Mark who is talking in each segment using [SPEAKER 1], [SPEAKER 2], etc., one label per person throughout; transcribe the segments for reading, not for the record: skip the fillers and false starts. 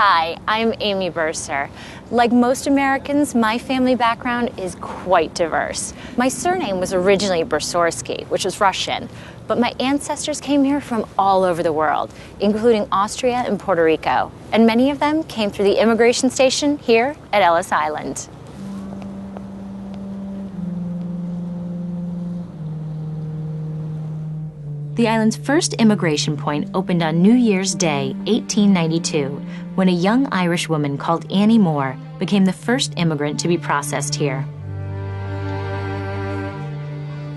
[SPEAKER 1] Hi, I'm Amy Burser. Like most Americans, my family background is quite diverse. My surname was originally Bersorsky, which was Russian, but my ancestors came here from all over the world, including Austria and Puerto Rico, and many of them came through the immigration station here at Ellis Island. The island's first immigration point opened on New Year's Day, 1892, when a young Irish woman called Annie Moore became the first immigrant to be processed here.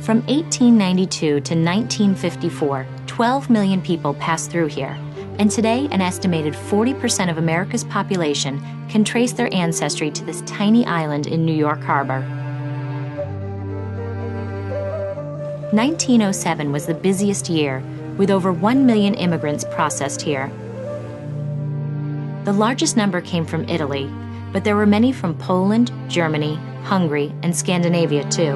[SPEAKER 1] From 1892 to 1954, 12 million people passed through here, and today an estimated 40% of America's population can trace their ancestry to this tiny island in New York Harbor. 1907 was the busiest year, with over 1 million immigrants processed here. The largest number came from Italy, but there were many from Poland, Germany, Hungary, and Scandinavia too.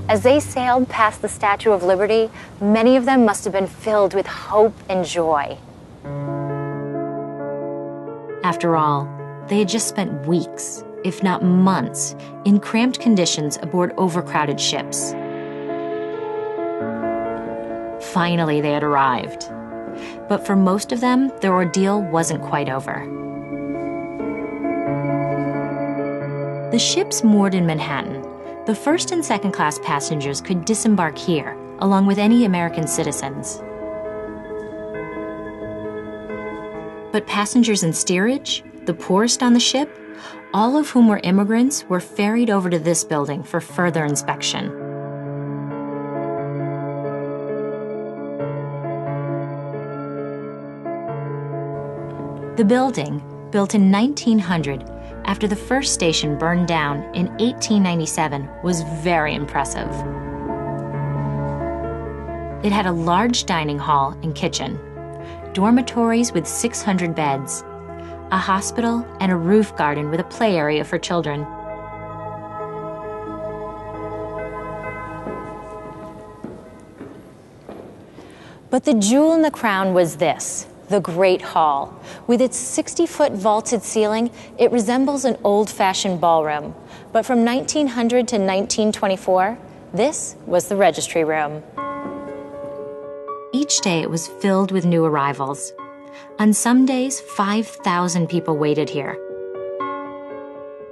[SPEAKER 1] As they sailed past the Statue of Liberty, many of them must have been filled with hope and joy. After all, they had just spent weeks, if not months, in cramped conditions aboard overcrowded ships. Finally, they had arrived. But for most of them, their ordeal wasn't quite over. The ships moored in Manhattan. The first and second class passengers could disembark here, along with any American citizens. But passengers in steerage, the poorest on the ship, all of whom were immigrants, were ferried over to this building for further inspection. The building, built in 1900 after the first station burned down in 1897, was very impressive. It had a large dining hall and kitchen, dormitories with 600 beds, a hospital, and a roof garden with a play area for children. But the jewel in the crown was this, the Great Hall. With its 60-foot vaulted ceiling, it resembles an old-fashioned ballroom. But from 1900 to 1924, this was the registry room. Each day it was filled with new arrivals. On some days, 5,000 people waited here.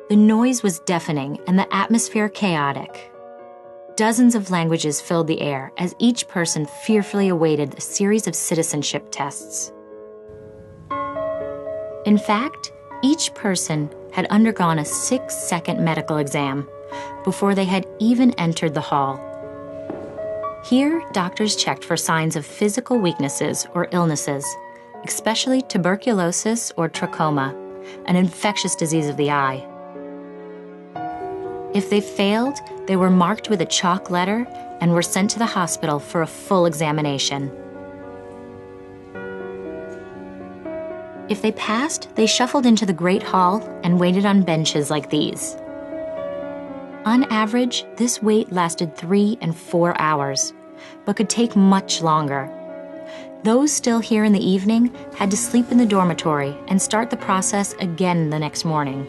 [SPEAKER 1] The noise was deafening and the atmosphere chaotic. Dozens of languages filled the air as each person fearfully awaited a series of citizenship tests. In fact, each person had undergone a 6-second medical exam before they had even entered the hall. Here, doctors checked for signs of physical weaknesses or illnesses, especially tuberculosis or trachoma, an infectious disease of the eye. If they failed, they were marked with a chalk letter and were sent to the hospital for a full examination. If they passed, they shuffled into the Great Hall and waited on benches like these. On average, this wait lasted 3 and 4 hours, but could take much longer. Those still here in the evening had to sleep in the dormitory and start the process again the next morning.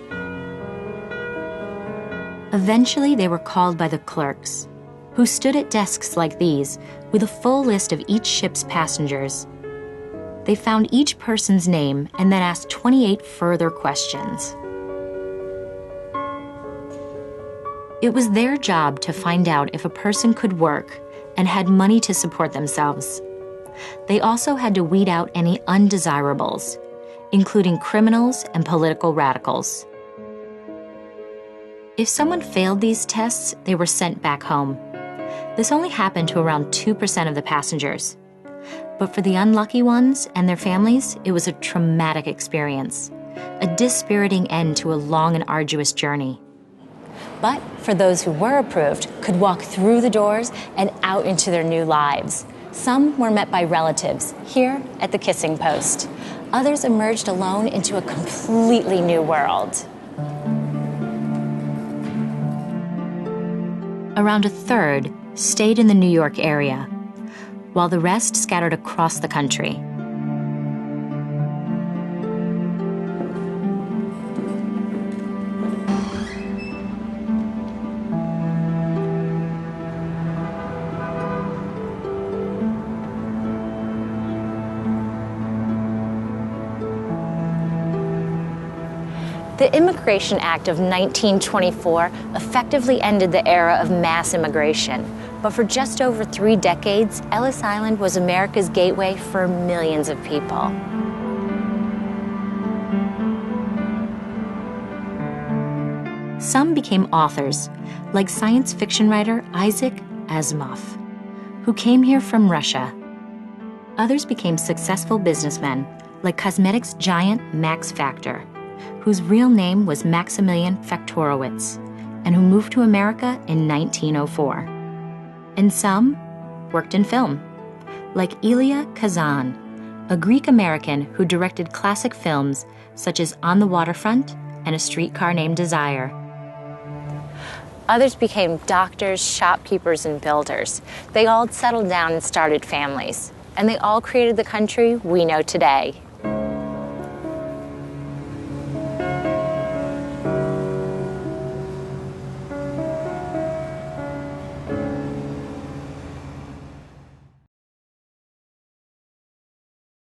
[SPEAKER 1] Eventually, they were called by the clerks, who stood at desks like these with a full list of each ship's passengers. They found each person's name and then asked 28 further questions. It was their job to find out if a person could work and had money to support themselves. They also had to weed out any undesirables, including criminals and political radicals. If someone failed these tests, they were sent back home. This only happened to around 2% of the passengers. But for the unlucky ones and their families, it was a traumatic experience, a dispiriting end to a long and arduous journey. But for those who were approved, could walk through the doors and out into their new lives. Some were met by relatives here at the kissing post. Others emerged alone into a completely new world. Around a third stayed in the New York area, while the rest scattered across the country. The Immigration Act of 1924 effectively ended the era of mass immigration, but for just over 3 decades, Ellis Island was America's gateway for millions of people. Some became authors, like science fiction writer Isaac Asimov, who came here from Russia. Others became successful businessmen, like cosmetics giant Max Factor, whose real name was Maximilian Faktorowicz, and who moved to America in 1904. And some worked in film, like Elia Kazan, a Greek-American who directed classic films such as On the Waterfront and A Streetcar Named Desire. Others became doctors, shopkeepers, and builders. They all settled down and started families, and they all created the country we know today.